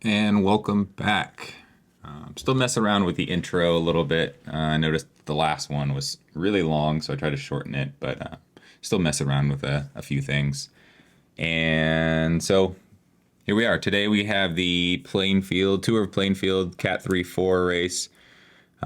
And welcome back. I'm still messing around with the intro a little bit. I noticed the last one was really long, so I tried to shorten it, but still messing around with a few things. And so here we are. Today we have the Plainfield Tour of Plainfield Cat 3-4 race.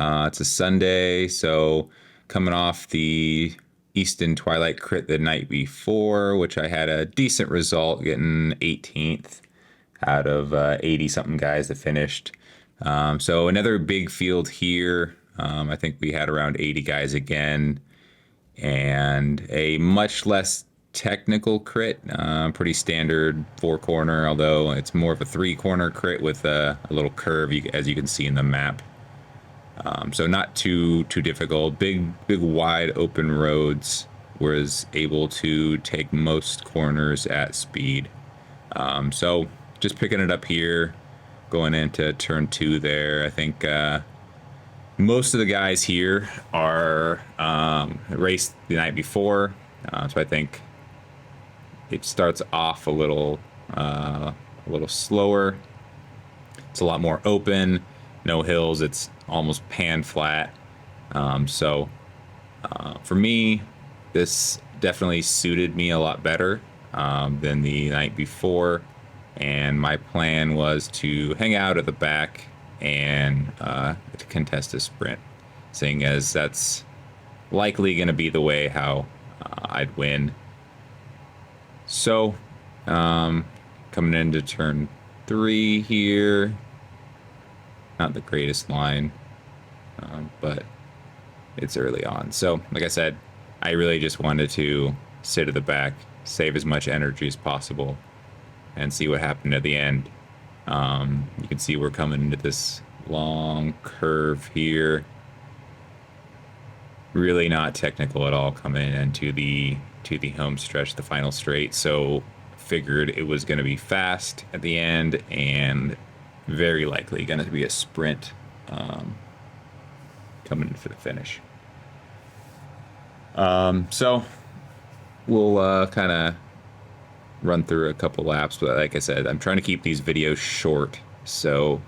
It's a Sunday, so coming off the Easton Twilight crit the night before, which I had a decent result, getting 18th out of 80 something guys that finished. So another big field here. I think we had around 80 guys again, and a much less technical crit. Pretty standard four corner, although it's more of a three corner crit with a little curve, as you can see in the map. So not too difficult. Big wide open roads. Was able to take most corners at speed. So just picking it up here, going into turn two there. I think most of the guys here are raced the night before, so I think it starts off a little slower. It's a lot more open, no hills. It's almost pan flat. So for me, this definitely suited me a lot better than the night before. And my plan was to hang out at the back and to contest a sprint, seeing as that's likely going to be the way how I'd win. So, coming into turn three here, not the greatest line, but it's early on. So, like I said, I really just wanted to sit at the back, save as much energy as possible, and see what happened at the end. You can see we're coming into this long curve here. Really not technical at all coming into the home stretch, the final straight. So figured it was going to be fast at the end and very likely going to be a sprint coming in for the finish. So we'll kind of run through a couple laps, but like I said, I'm trying to keep these videos short, so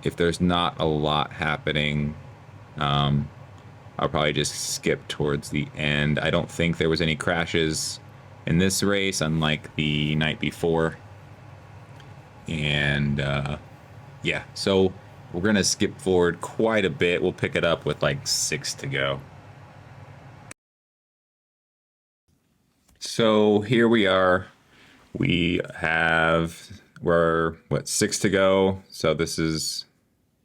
if there's not a lot happening, I'll probably just skip towards the end. I don't think there was any crashes in this race, unlike the night before. And yeah, so we're gonna skip forward quite a bit. We'll pick it up with like 6 to go. So here we are. We're what, 6 to go. So this is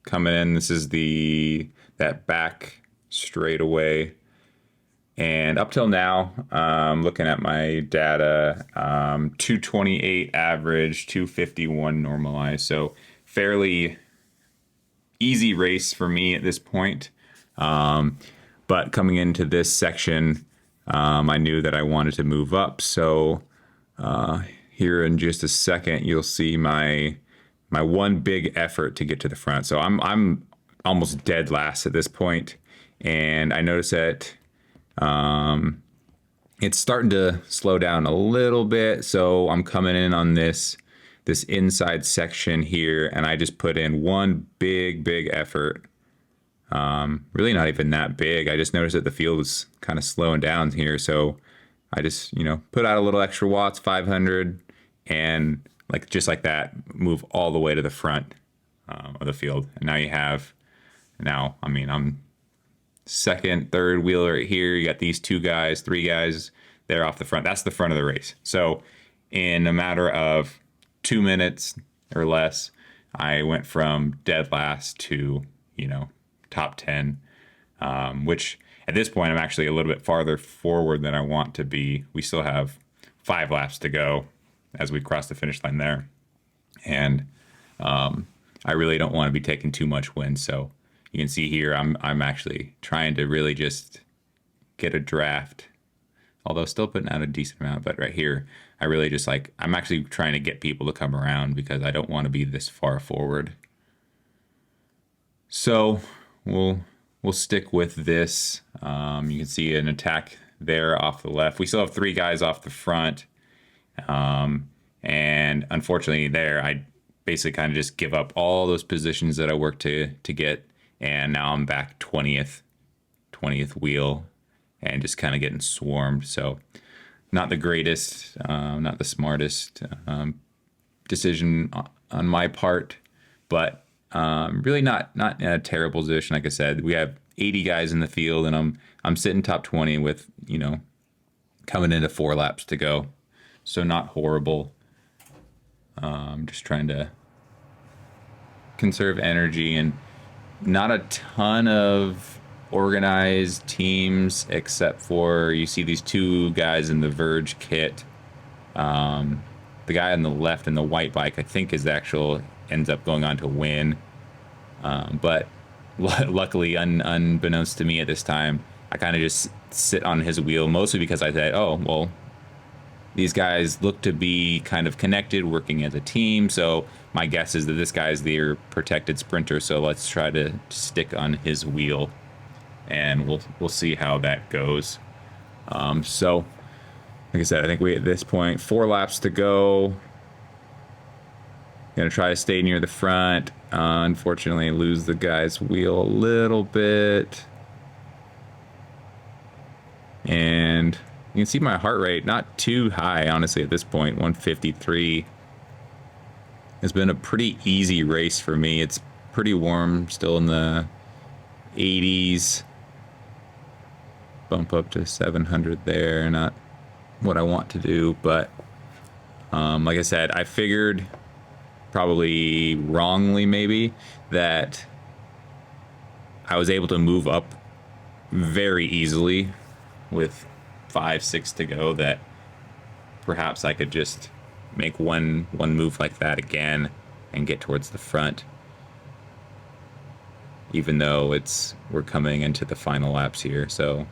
coming in. This is that back straightaway. And up till now, looking at my data, 228 average, 251 normalized. So fairly easy race for me at this point. But coming into this section, I knew that I wanted to move up. So here in just a second, you'll see my one big effort to get to the front. So I'm almost dead last at this point, and I notice that it's starting to slow down a little bit. So I'm coming in on this inside section here, and I just put in one big effort. Really not even that big. I just noticed that the field was kind of slowing down here, so I just, put out a little extra watts, 500, and just like that, move all the way to the front of the field. And I'm second, third wheeler right here. You got these two guys, three guys there off the front. That's the front of the race. So in a matter of 2 minutes or less, I went from dead last to, top 10, which at this point, I'm actually a little bit farther forward than I want to be. We still have 5 laps to go as we cross the finish line there. And I really don't want to be taking too much wind. So you can see here, I'm actually trying to really just get a draft, although still putting out a decent amount. But right here, I really just I'm actually trying to get people to come around because I don't want to be this far forward. So we'll stick with this. You can see an attack there off the left. We still have 3 guys off the front. And unfortunately there, basically kind of just give up all those positions that I worked to get, and now I'm back 20th wheel, and just kind of getting swarmed. So not the greatest, not the smartest decision on my part, but really not in a terrible position. Like I said, we have 80 guys in the field, and I'm sitting top 20 with coming into 4 laps to go, so not horrible. Just trying to conserve energy, and not a ton of organized teams except for you see these 2 guys in the Verge kit. The guy on the left in the white bike, I think, ends up going on to win. But luckily, unbeknownst to me at this time, I kind of just sit on his wheel, mostly because I said, oh, well, these guys look to be kind of connected, working as a team. So my guess is that this guy is their protected sprinter. So let's try to stick on his wheel, and we'll see how that goes. So, like I said, I think we at this point 4 laps to go. Gonna try to stay near the front. Unfortunately, lose the guy's wheel a little bit, and you can see my heart rate not too high, honestly, at this point. 153. It's been a pretty easy race for me. It's pretty warm, still in the 80s. Bump up to 700 there. Not what I want to do, but like I said, I figured, probably wrongly maybe, that I was able to move up very easily with 5-6 to go, that perhaps I could just make one move like that again and get towards the front, even though we're coming into the final laps here. So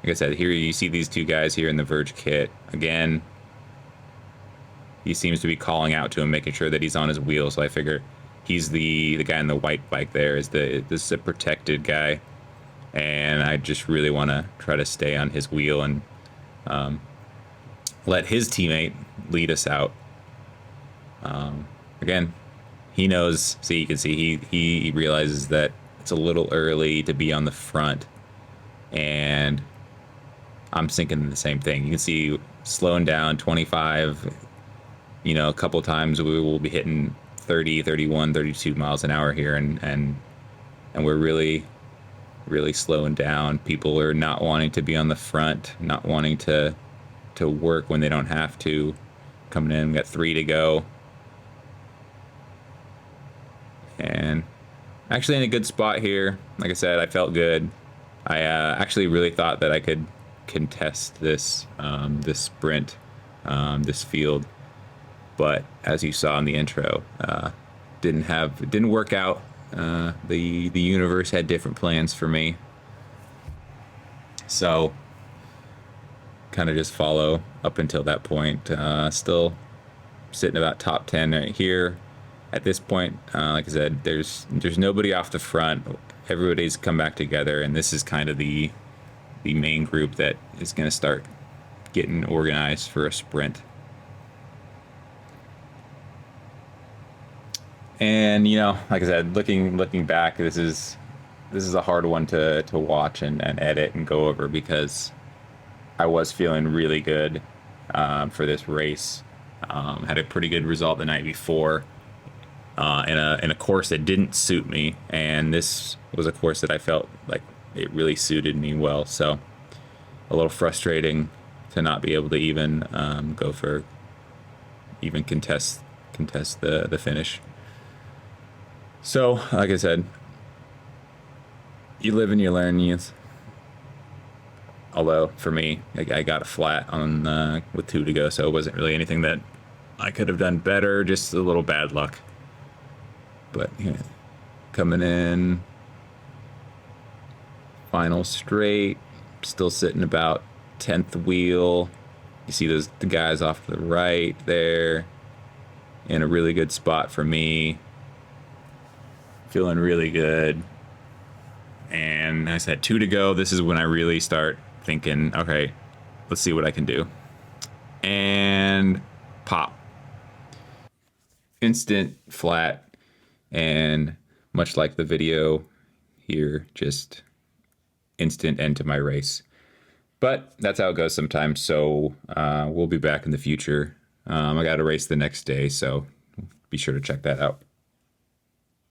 like I said, here you see these 2 guys here in the Verge kit. Again, he seems to be calling out to him, making sure that he's on his wheel. So I figure he's the guy in the white bike there. This is a protected guy, and I just really want to try to stay on his wheel and let his teammate lead us out. Again, he knows. See, you can see he realizes that it's a little early to be on the front, and I'm thinking the same thing. You can see slowing down 25. A couple times we will be hitting 30, 31, 32 miles an hour here, and we're really slowing down. People are not wanting to be on the front, not wanting to work when they don't have to. Coming in, we got 3 to go, and actually in a good spot here. Like I said, I felt good. I actually really thought that I could contest this sprint, this field, but as you saw in the intro, didn't work out. The universe had different plans for me, so kind of just follow up until that point. Still sitting about top 10 right here at this point. Like I said, there's nobody off the front. Everybody's come back together, and this is kind of the main group that is going to start getting organized for a sprint. And like I said, looking back, this is a hard one to watch and edit and go over, because I was feeling really good for this race. Had a pretty good result the night before in a course that didn't suit me, and this was a course that I felt like it really suited me well. So a little frustrating to not be able to even contest the finish. So, like I said, you live and you learn. Although for me, I got a flat on with 2 to go, so it wasn't really anything that I could have done better. Just a little bad luck. But coming in, final straight, still sitting about 10th wheel. You see the guys off to the right there, in a really good spot for me. Feeling really good. And I said 2 to go. This is when I really start thinking, okay, let's see what I can do. And pop. instant, flat, and much like the video here, just instant end to my race. But that's how it goes sometimes. So we'll be back in the future. I got a race the next day, so be sure to check that out.